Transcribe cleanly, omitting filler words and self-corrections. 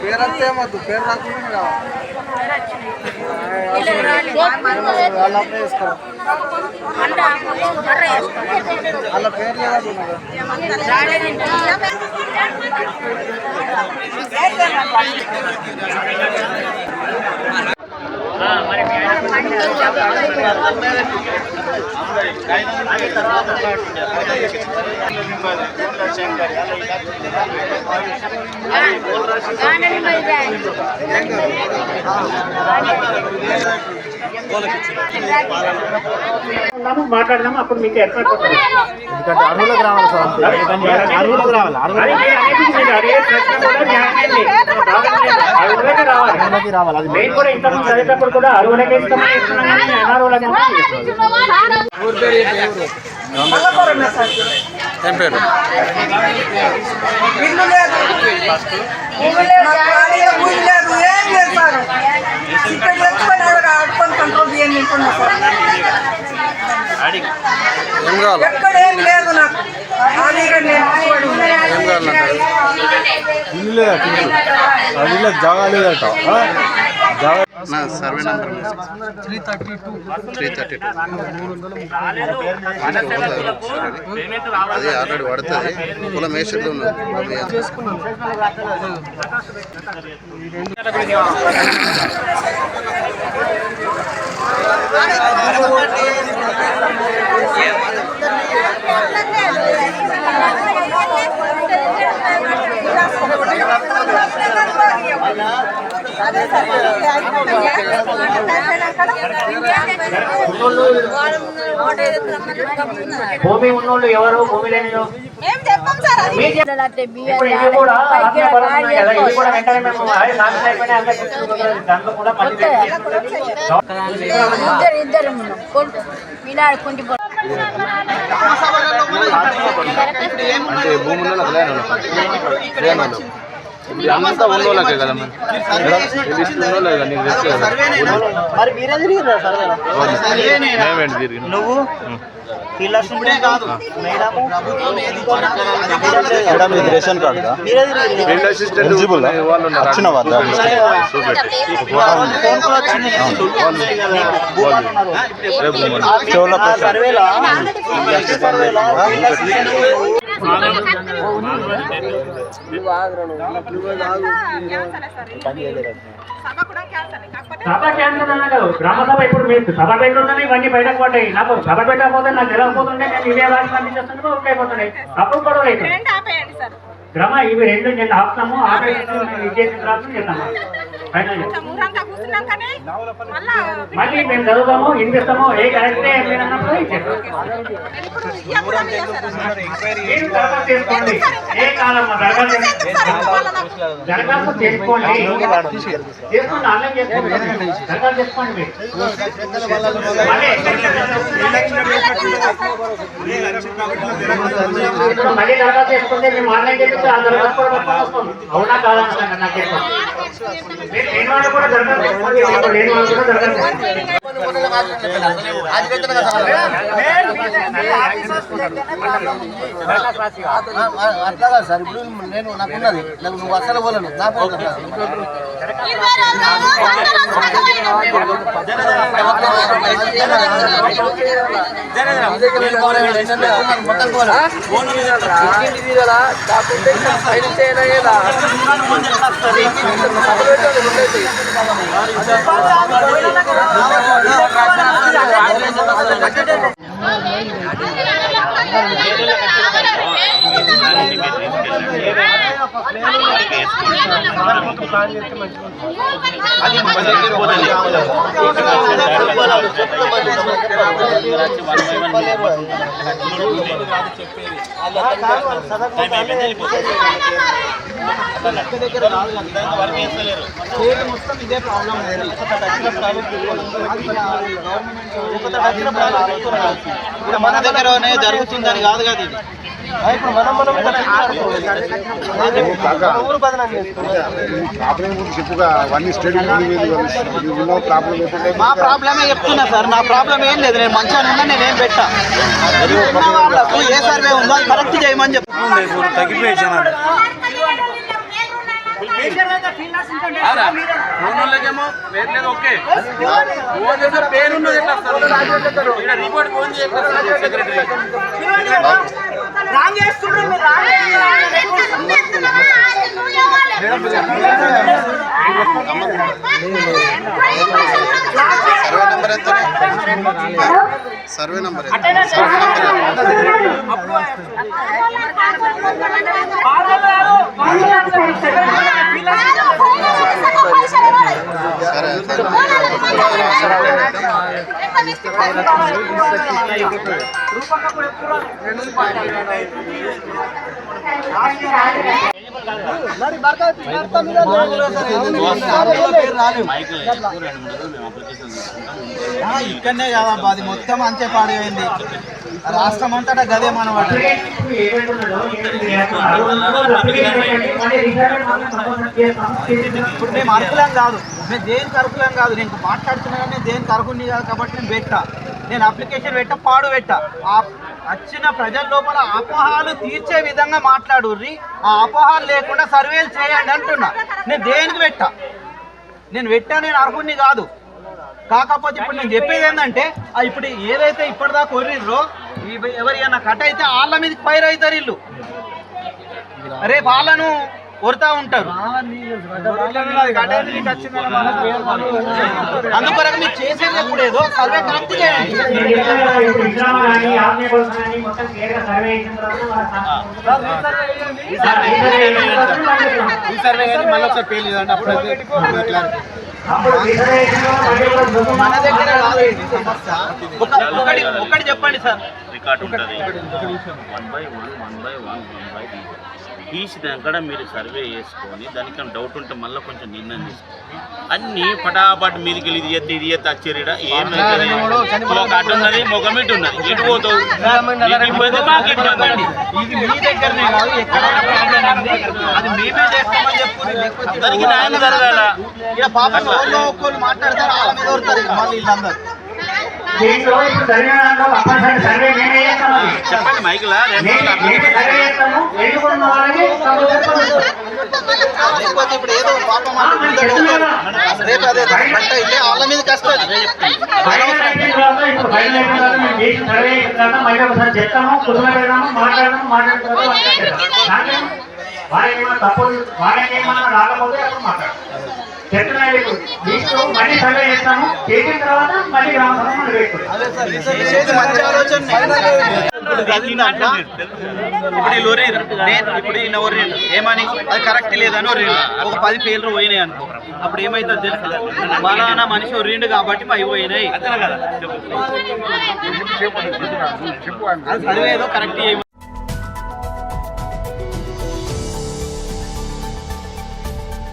పేరంతే మద్దు పేరు రాకుండా అలా పేరు మాట్లాడదాము అప్పుడు మీకు ఏర్పడుతుంది. ఎందుకంటే అరువులకు రావాలి సార్, అరువులకు రావాలి. చదివేటప్పుడు కూడా అరువులకే అనారువులకి ఏం పేరు? ఎక్కడేం లేదు నాకు. ఇల్లు లేదట, ఇల్లు జాగా లేదట. సర్వే నెంబర్ 332 అది ఆల్రెడీ పడుతుంది. కుల మేషర్లు ఉన్నారు. భూమి ఉన్నోళ్ళు ఎవరు, భూమి లేని అంటే భూముల్లో అంతా ఉన్నోళ్ళకే కదా మరి నువ్వు రేషన్ కార్డు సభ క్యాన్సల్ అన్నా కదా. గ్రామ సభ ఇప్పుడు మీరు సభ పెట్టుకుంటే ఇవన్నీ బయటకు పడ్డాయి. నాకు సభ పెట్టకపోతే నాకు తెలియకపోతుంటే నేను ఇదే భాష పంపించేస్తాను ఓకే అయిపోతున్నాయి. అప్పుడు గొడవలు అవుతుంది. గ్రామ ఇవి రెండు నేను ఆపుతాము, చేసిన తర్వాత చేస్తాము. మళ్ళీ మేము చదువుతాము, వినిపిస్తాము. ఏ కరెక్టే మీరు అన్నప్పుడు మీరు దరఖాస్తు చేసుకోండి. ఏ కాలం దరఖాస్తు చేసుకోండి, చేసుకోండి, ఆన్లైన్ చేసుకోండి, దరఖాస్తు చేసుకోండి. మీరు మళ్ళీ దరఖాస్తు చేసుకుంటే మేము ఆన్లైన్ చేస్తే ఆ దరఖాస్తు కూడా వస్తుంది. అవునా కాదన్నా నాకు చెప్పండి. లేని వాళ్ళు కూడా దరఖాస్తు చేసుకోండి, లేని వాళ్ళు కూడా దరఖాస్తు అట్లా కాదు సార్. ఇప్పుడు నేను నాకున్నది, నాకు నువ్వు అసలు పోలేను. నాకు మొత్తం మొత్తం ఇదే ప్రాబ్లం. మన దగ్గరనే జరుగుతుందని కాదు కదా ఇది. ఇప్పుడు మనం ఊరు బదనాం చెప్పుగా అవన్నీ మా ప్రాబ్లమే చెప్తున్నా సార్. నా ప్రాబ్లం ఏం లేదు, నేను మంచిగా ఉన్నా, నేనేం పెట్టా. ఉన్న వాళ్ళకు ఏ సర్వే ఉందో అది కరెక్ట్ చేయమని చెప్తున్నాను. సర్వే నెంబర్ ఇక్కడనే కాదబ్బా, అది మొత్తం అంతే పాడైంది. రాష్ట్రం అంతటా గదే మనవాడు. ఇప్పుడు మేము అర్హులం కాదు, మేము దేనికి అర్హులం కాదు. నేను మాట్లాడుతున్నా కానీ దేనికి అర్హుని కాదు కాబట్టి నేను పెట్టా. నేను అప్లికేషన్ పెట్టా, పాడు పెట్టా. వచ్చిన ప్రజల లోపల అపోహాలు తీర్చే విధంగా మాట్లాడుర్రి. ఆ అపోహాలు లేకుండా సర్వేలు చేయండి అంటున్నా. నేను దేనికి పెట్టా, నేను అర్హుని కాదు. కాకపోతే ఇప్పుడు నేను చెప్పేది ఏంటంటే, ఇప్పుడు ఏదైతే ఇప్పటిదాకా కొర్రిర్రో ఎవరైనా కట్ అయితే వాళ్ళ మీదకి ఫైర్ అవుతారు వీళ్ళు. రేపు వాళ్ళను కొడతా ఉంటారు. అందుకొరకు మీరు చేసేది ఎప్పుడు ఏదో సర్వే కరెక్ట్ చేయండి. మన దగ్గర ఒకటి చెప్పండి సార్. రికార్డు ఉంటుంది 1/1 తీసినాక మీరు సర్వే చేసుకొని దానికన్నా డౌట్ ఉంటే మళ్ళీ కొంచెం నిర్ణయం తీసుకోండి. అన్నీ పటాపట్ మీదికి ఇది ఎత్తి వచ్చేరిడా ఏమైతే ఒక అడ్డు ఉన్నది, మొగమిటి ఉన్నది, ఎటు పోతావు? ఇది మీ దగ్గరనే కాదు, ఎక్కడైనా ప్రాబ్లం ఉంది, అది మేమే చేస్తామని చెప్పుకుని అందరికీ న్యాయం జరగాల. ఇక పాపం ఎవరిలో ఒక్కరు మాట్లాడతారు, వాళ్ళ మీద కొడతారు మళ్ళీ వీళ్ళందరూ. చెప్పండి మైకులా లేకపోతే ఇప్పుడు ఏదో పాపం రేపు అదే పంట అయితే వాళ్ళ మీద కష్టం. వాడేమన్నా రాకపోతే అప్పుడు మాట్లాడతాం. మళ్ళీ సర్వే చేస్తాము, చేసిన తర్వాత మళ్ళీ గ్రామ సభ మంచి ఆలోచన. ఇప్పుడు లొరీ ఇప్పుడు ఈయన ఒర్రిండు ఏమని, అది కరెక్ట్ లేదని ఒర్రిండు. ఒక 10 పేర్లు పోయినాయి అనుకో, అప్పుడు ఏమైతుంది తెలుసు, బలానా మనిషి ఒర్రిండు కాబట్టి అవి పోయినాయి. అది ఏదో కరెక్ట్